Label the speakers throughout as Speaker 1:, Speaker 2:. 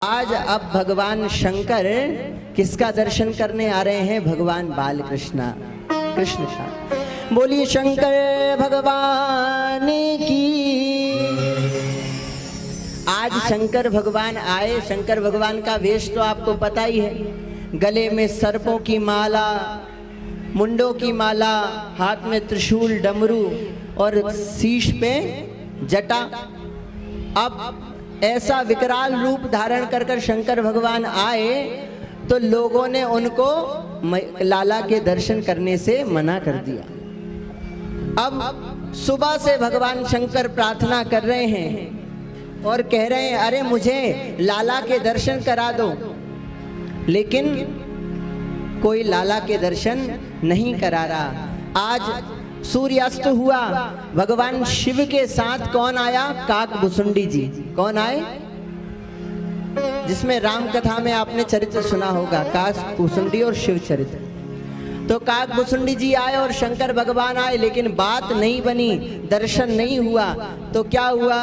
Speaker 1: आज अब भगवान शंकर किसका दर्शन करने आ रहे हैं? भगवान बाल कृष्ण का। बोलिए शंकर भगवान की। आज शंकर भगवान आए। शंकर भगवान का वेश तो आपको पता ही है। गले में सर्पों की माला, मुंडों की माला, हाथ में त्रिशूल, डमरू और शीश पे जटा। अब ऐसा विकराल रूप धारण कर कर शंकर भगवान आए तो लोगों ने उनको लाला के दर्शन करने से मना कर दिया। अब सुबह से भगवान शंकर प्रार्थना कर रहे हैं और कह रहे हैं अरे मुझे लाला के दर्शन करा दो, लेकिन कोई लाला के दर्शन नहीं करा रहा। आज सूर्यास्त हुआ, भगवान शिव के साथ कौन आया? काकभुसुंडी जी। कौन आए? जिसमें राम कथा में आपने चरित्र सुना होगा, काकभुसुंडी और शिव चरित्र। तो काकभुसुंडी जी आए और शंकर भगवान आए, लेकिन बात नहीं बनी, दर्शन नहीं हुआ। तो क्या हुआ?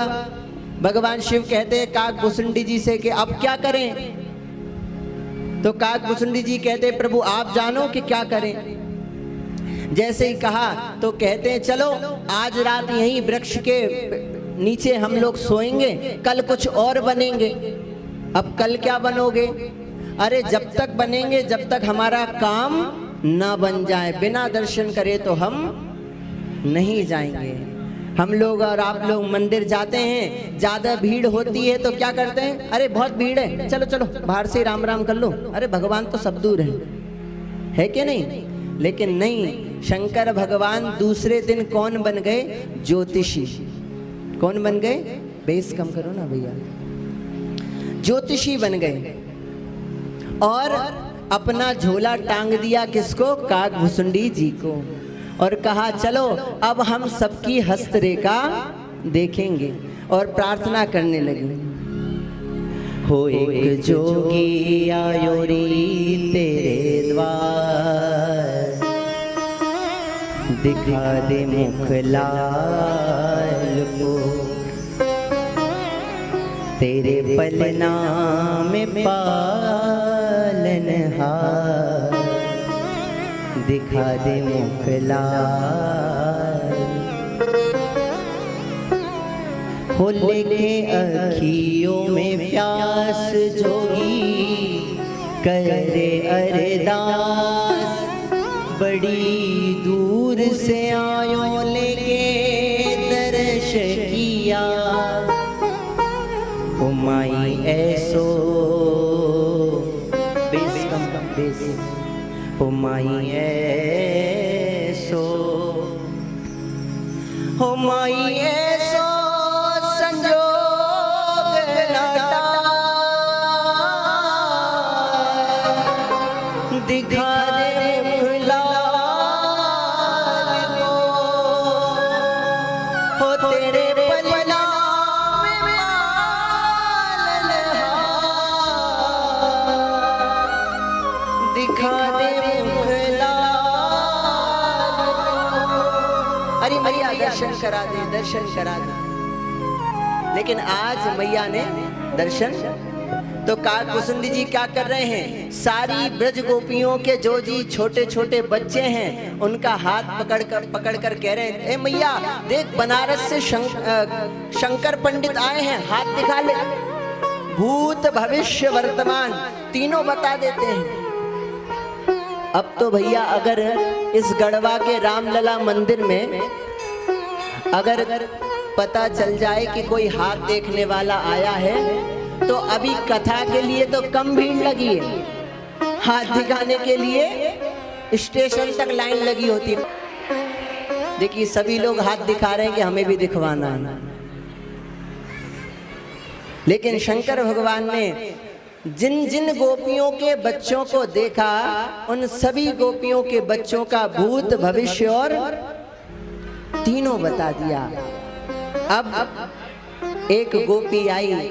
Speaker 1: भगवान शिव कहते हैं काकभुसुंडी जी से कि अब क्या करें? तो काकभुसुंडी जी कहते प्रभु आप जानो कि क्या करें। जैसे ही कहा तो कहते हैं चलो आज रात यहीं वृक्ष के नीचे हम लोग सोएंगे, कल कुछ और बनेंगे। अब कल क्या बनोगे? अरे जब तक बनेंगे जब तक हमारा काम ना बन जाए, बिना दर्शन करे तो हम नहीं जाएंगे। हम लोग और आप लोग मंदिर जाते हैं, ज्यादा भीड़ होती है तो क्या करते हैं? अरे बहुत भीड़ है, चलो चलो बाहर से राम राम कर लो। अरे भगवान तो सब दूर है कि नहीं? लेकिन नहीं, शंकर भगवान दूसरे दिन कौन बन गए? ज्योतिषी। कौन बन गए? बेस कम करो ना भैया। ज्योतिषी बन गए और अपना झोला टांग दिया किसको? काकभुसुंडी जी को, और कहा चलो अब हम सबकी हस्तरेखा देखेंगे। और प्रार्थना करने लगे, हो एक जोगी आयो रे तेरे द्वार, दिखा दे मुख लाल को, तेरे पलना में पालनहार, दिखा दे मुख लाल। हो लेके अखियों में प्यास जोगी करे अरदास, बड़ी दूर से आयो लेके दर्श किया। ओ माई ऐसो बेस कम बेस, ओ माई ऐसो, ओ माई ऐसो संजोग लाटा, दिखा मैया दर्शन करा दे, दर्शन करा दे। लेकिन आज मैया ने दर्शन। तो काकभुसुंडी जी क्या कर रहे हैं? सारी ब्रज गोपियों के जो जी छोटे छोटे बच्चे हैं उनका हाथ पकड़ कर कह रहे हैं ए मैया देख बनारस से शंकर पंडित आए हैं, हाथ दिखा ले। भूत भविष्य वर्तमान तीनों बता देते हैं। अब तो भैया अगर इस गढ़वा के रामलला मंदिर में अगर पता चल जाए कि कोई हाथ देखने वाला आया है तो अभी कथा के लिए तो कम भीड़ लगी है, हाथ दिखाने के लिए स्टेशन तक लाइन लगी होती है। देखिए सभी लोग हाथ दिखा रहे हैं कि हमें भी दिखवाना है। लेकिन शंकर भगवान ने जिन जिन गोपियों के बच्चों को देखा उन सभी गोपियों के बच्चों का भूत भविष्य और तीनों बता दिया। अब एक गोपी आई,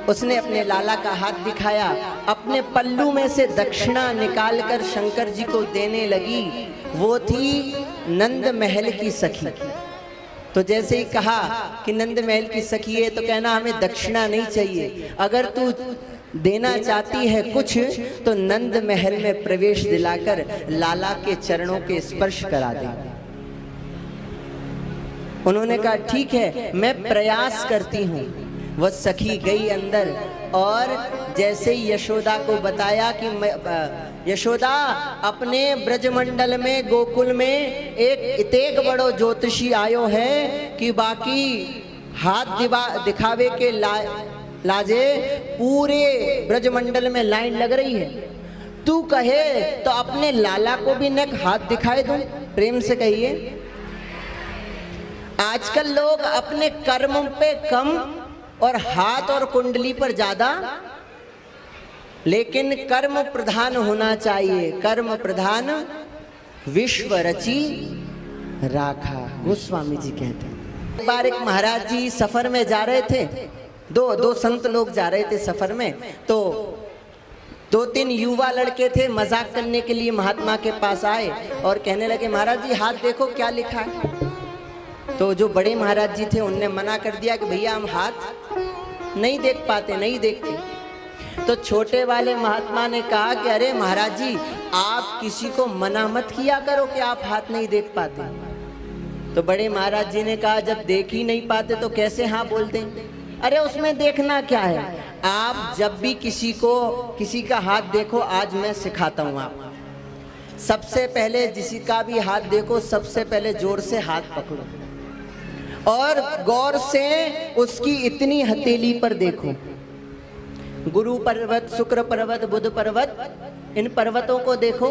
Speaker 1: उसने अपने लाला का हाथ दिखाया, अपने पल्लू में से दक्षिणा निकालकर शंकर जी को देने लगी। वो थी नंद महल की सखी। तो जैसे ही कहा कि नंद महल की सखी है, तो कहना हमें दक्षिणा नहीं चाहिए, अगर तू देना चाहती है कुछ तो नंद महल में प्रवेश दिलाकर लाला के चरणों के स्पर्श करा दे। उन्होंने कहा ठीक है, मैं प्रयास करती हूँ। वह सखी गई अंदर और जैसे ही यशोदा को बताया कि यशोदा अपने ब्रजमंडल में गोकुल में एक इतेक बड़ो ज्योतिषी आयो है कि बाकी हाथ दिखावे के लाजे पूरे ब्रजमंडल में लाइन लग रही है, तू कहे तो अपने लाला को भी नेक हाथ दिखाए दूं। प्रेम से कहिए। आजकल लोग अपने कर्म पे कम और हाथ और कुंडली पर ज्यादा, लेकिन कर्म प्रधान होना चाहिए। कर्म प्रधान विश्व रची राखा, गोस्वामी जी कहते हैं। एक बार एक महाराज जी सफर में जा रहे थे, दो संत लोग जा रहे थे सफर में, तो 2-3 युवा लड़के थे, मजाक करने के लिए महात्मा के पास आए और कहने लगे महाराज जी हाथ देखो क्या लिखा है। तो जो बड़े महाराज जी थे उनने मना कर दिया कि भैया हम हाथ नहीं देख पाते, नहीं देखते। तो छोटे वाले महात्मा ने कहा कि अरे महाराज जी आप किसी को मना मत किया करो कि आप हाथ नहीं देख पाते। तो बड़े महाराज जी ने कहा जब देख ही नहीं पाते तो कैसे हाँ बोल दें। अरे उसमें देखना क्या है, आप जब भी किसी का हाथ देखो, आज मैं सिखाता हूँ आप। सबसे पहले किसी का भी हाथ देखो, सबसे पहले जोर से हाथ पकड़ो और गौर से उसकी इतनी हथेली पर देखो। गुरु पर्वत, शुक्र पर्वत, बुध पर्वत, इन पर्वतों को देखो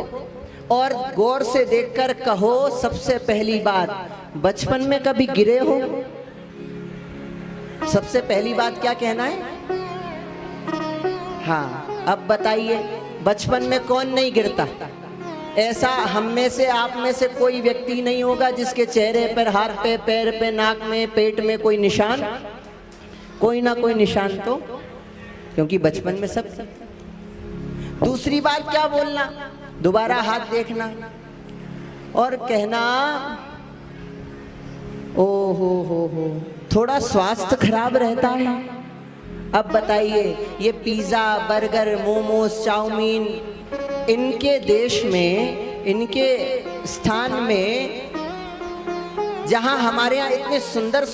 Speaker 1: और गौर से देखकर कहो सबसे पहली बात, बचपन में कभी गिरे हो? सबसे पहली बात क्या कहना है? हाँ, अब बताइए बचपन में कौन नहीं गिरता? ऐसा हम में से, आप में से कोई व्यक्ति नहीं होगा जिसके चेहरे पर, हाथ पे, पैर पे, नाक में, पेट में कोई निशान, कोई ना कोई निशान तो, क्योंकि बचपन में सब। दूसरी बात क्या बोलना? दोबारा हाथ देखना और कहना ओ हो, थोड़ा स्वास्थ्य खराब रहता है। अब बताइए ये पिज्जा, बर्गर, मोमोज, चाउमीन, इनके देश में, इनके स्थान में, जहां हमारे यहाँ इतने सुंदर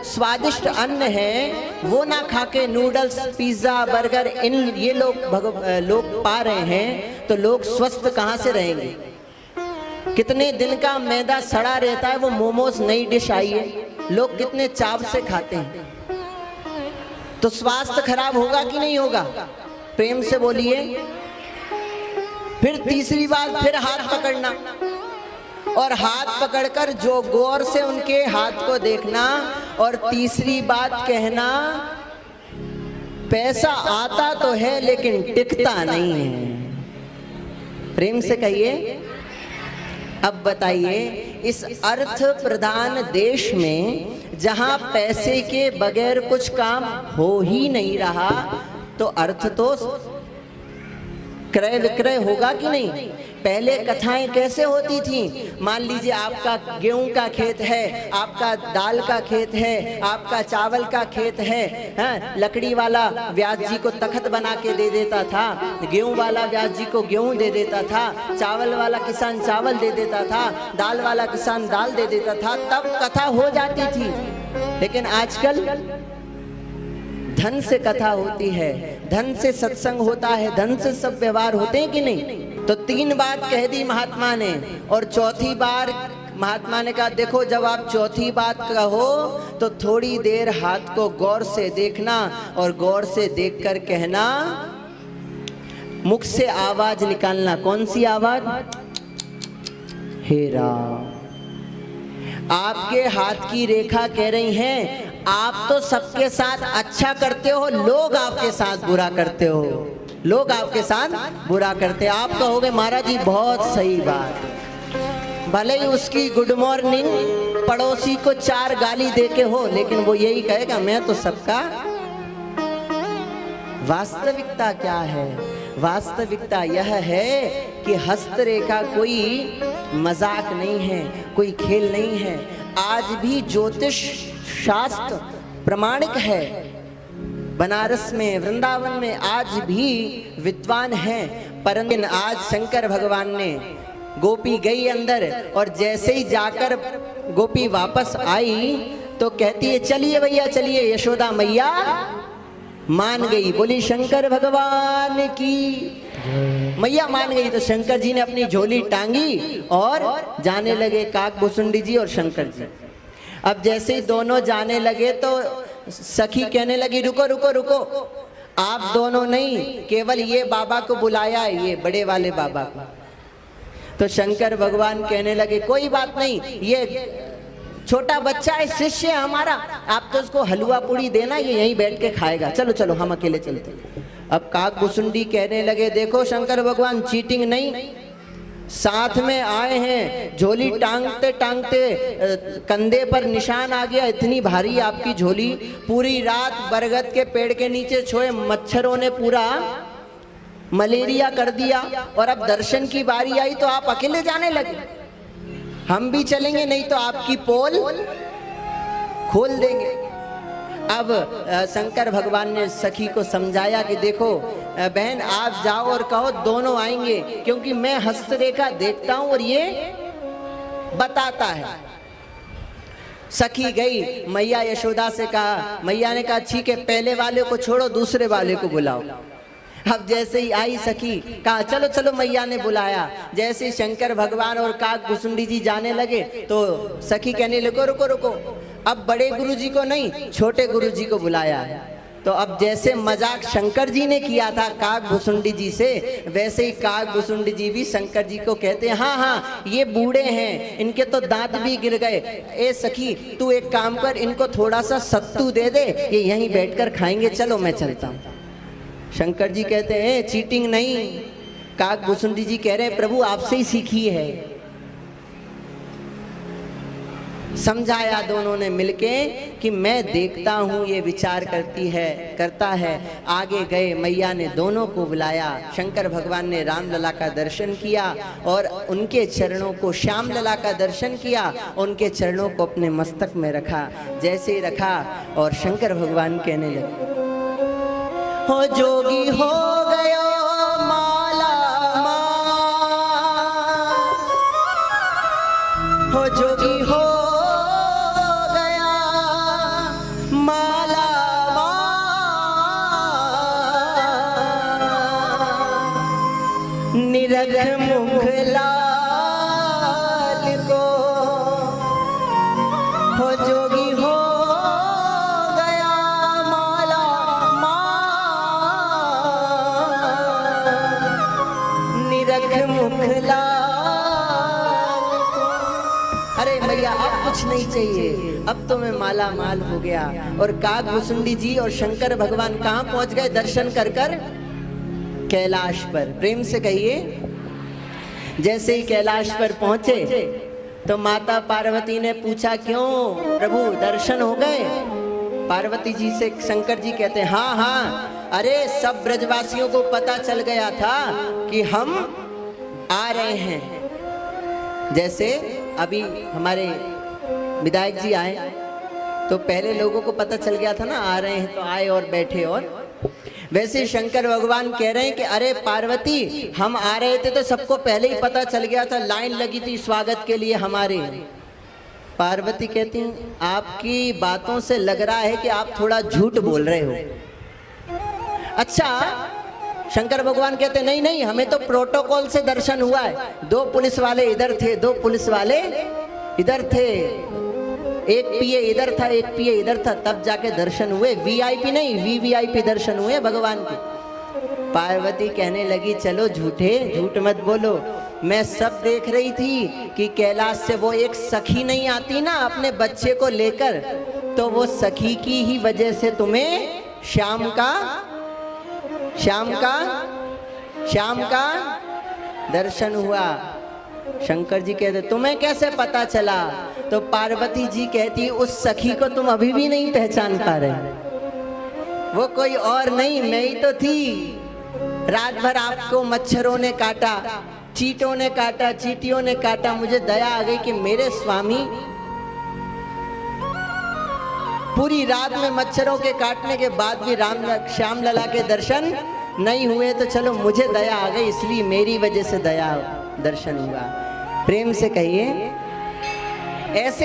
Speaker 1: स्वादिष्ट अन्न है, वो ना खाके नूडल्स, पिज्जा, बर्गर ये लोग पा रहे हैं, तो लोग स्वस्थ कहाँ से रहेंगे? कितने दिन का मैदा सड़ा रहता है, वो मोमोज नई डिश आई है, लोग कितने चाव से खाते हैं। तो स्वास्थ्य खराब होगा कि नहीं होगा? प्रेम से बोलिए। फिर तीसरी बात, फिर हाथ पकड़ना और हाथ पकड़कर जो गौर से उनके हाथ को देखना और तीसरी बात कहना, पैसा आता तो है लेकिन टिकता नहीं है। प्रेम से कहिए। अब बताइए इस अर्थ प्रधान देश में जहां पैसे के बगैर कुछ काम हो ही नहीं रहा, तो अर्थ तो क्रय विक्रय होगा कि नहीं? पहले कथाएं कैसे होती थी? मान लीजिए आपका गेहूं का खेत है, आपका दाल का खेत है, आपका चावल का खेत है, लकड़ी वाला व्यास जी को तख्त बना के दे देता था, गेहूं वाला व्यास जी को गेहूं दे देता था, चावल वाला किसान चावल दे देता था, दाल वाला किसान दाल दे देता था, तब कथा हो जाती थी। लेकिन आजकल धन से कथा होती है, धन से सत्संग होता है, धन से सब व्यवहार होते हैं कि नहीं? तो 3 बात कह दी महात्मा ने, और चौथी बार महात्मा ने कहा देखो जब आप चौथी बात कहो तो थोड़ी देर हाथ को गौर से देखना और गौर से देखकर कहना, मुख से आवाज निकालना। कौन सी आवाज? हे राम। आपके हाथ की रेखा कह रही हैं आप तो सबके साथ अच्छा करते हो, लोग आपके साथ बुरा करते हो, लोग आपके साथ बुरा करते। आप कहोगे महाराज जी बहुत सही बात, भले ही उसकी गुड मॉर्निंग पड़ोसी को 4 गाली देके हो, लेकिन वो यही कहेगा मैं तो सबका। वास्तविकता क्या है? वास्तविकता यह है कि हस्तरेखा कोई मजाक नहीं है, कोई खेल नहीं है। आज भी ज्योतिष शास्त्र प्रमाणिक है। बनारस में, वृंदावन में आज भी विद्वान हैं। परंतु आज शंकर भगवान ने, गोपी गई अंदर और जैसे ही जाकर गोपी वापस आई तो कहती है चलिए भैया चलिए। यशोदा मैया मान गई। बोली शंकर भगवान की मैया मान गई। तो शंकर जी ने अपनी झोली टांगी और जाने लगे काकभूसुंडी जी और शंकर जी। अब जैसे ही दोनों जाने लगे तो सखी कहने लगी रुको रुको रुको, आप दोनों नहीं, केवल ये बाबा को बुलाया है, ये बड़े वाले बाबा को। तो शंकर भगवान कहने लगे कोई बात नहीं, ये छोटा बच्चा है, शिष्य है हमारा, आप तो उसको हलवा पूड़ी देना, ये यहीं बैठ के खाएगा, चलो चलो हम अकेले चलते। अब काकभूसुंडी कहने लगे देखो शंकर भगवान चीटिंग नहीं, साथ में आए हैं, झोली टांगते टांगते कंधे पर निशान आ गया, इतनी भारी आपकी झोली, पूरी रात बरगद के पेड़ के नीचे सोए, मच्छरों ने पूरा मलेरिया कर दिया, और अब दर्शन की बारी आई तो आप अकेले जाने लगे। हम भी चलेंगे, नहीं तो आपकी पोल खोल देंगे। अब शंकर भगवान ने सखी को समझाया कि देखो बहन आप जाओ और कहो दोनों आएंगे, क्योंकि मैं हस्तरेखा देखता हूं और ये बताता है। सखी गई, मैया यशोदा से कहा, मैया ने कहा ठीक है पहले वाले को छोड़ो दूसरे वाले को बुलाओ। अब जैसे ही आई सखी, कहा चलो चलो, मैया ने बुलाया। जैसे ही शंकर भगवान और काकभूसुंडी जी जाने लगे तो सखी कहने लगे रुको रुको, अब बड़े गुरुजी को नहीं छोटे गुरुजी को बुलाया। तो अब जैसे मजाक शंकर जी ने किया था काकभूसुंडी जी से, वैसे ही काकभूसुंडी जी भी शंकर जी को कहते हैं हाँ हाँ ये बूढ़े हैं, इनके तो दांत भी गिर गए, ए सखी तू एक काम कर, इनको थोड़ा सा सत्तू दे दे, ये यहीं बैठकर खाएंगे, चलो मैं चलता हूँ। शंकर जी कहते हैं चीटिंग नहीं। काकभूसुंडी जी कह रहे हैं प्रभु आपसे ही सीखी है। समझाया दोनों ने मिलके कि मैं देखता हूँ ये विचार करता है। आगे गए, मैया ने दोनों को बुलाया, शंकर भगवान ने रामलला का दर्शन किया और उनके चरणों को, श्याम लला का दर्शन किया, उनके चरणों को अपने मस्तक में रखा। जैसे ही रखा और शंकर भगवान कहने लगे हो जोगी हो गयो माला हो जोगी हो गया माला निरख मुख लाल को हो जोगी हो कुछ नहीं चाहिए, अब तो मैं माला माल हो गया। और काकभूसुंडी जी और शंकर भगवान कहाँ पहुंच गए दर्शन कर कर? कैलाश पर। प्रेम से कहिए। जैसे ही कैलाश पर पहुंचे तो माता पार्वती ने पूछा क्यों प्रभु दर्शन हो गए? पार्वती जी से शंकर जी कहते हैं हाँ हाँ, अरे सब ब्रजवासियों को पता चल गया था कि हम आ रहे हैं। जैसे अभी हमारे विधायक जी आए तो पहले लोगों को पता चल गया था ना आ रहे हैं, तो आए और बैठे। और वैसे शंकर भगवान कह रहे हैं कि अरे पार्वती हम आ रहे थे तो सबको पहले ही पता चल गया था, लाइन लगी थी स्वागत के लिए हमारे। पार्वती कहती हैं आपकी बातों से लग रहा है कि आप थोड़ा झूठ बोल रहे हो। अच्छा, शंकर भगवान कहते नहीं नहीं, हमें तो प्रोटोकॉल से दर्शन हुआ है। 2 पुलिस वाले इधर थे, 2 पुलिस वाले इधर थे, एक पीए इधर था, एक पीए इधर था, तब जाके दर्शन हुए। वीआईपी नहीं, वीवीआईपी दर्शन हुए भगवान के। पार्वती कहने लगी चलो झूठे, झूठ मत बोलो, मैं सब देख रही थी कि कैलाश से वो एक सखी नहीं आती ना अपने बच्चे को लेकर, तो वो सखी की ही वजह से तुम्हें शाम का दर्शन हुआ। शंकर जी कहते तुम्हें कैसे पता चला? तो पार्वती जी कहती उस सखी को तुम अभी भी नहीं पहचान पा रहे, वो कोई और नहीं मैं ही तो थी। रात भर आपको मच्छरों ने काटा, चींटियों ने काटा, मुझे दया आ गई कि मेरे स्वामी पूरी रात में मच्छरों के काटने के बाद भी श्याम लला के दर्शन नहीं हुए, तो चलो मुझे दया आ गई, इसलिए मेरी वजह से दया दर्शन हुआ। प्रेम से कहिए ऐसे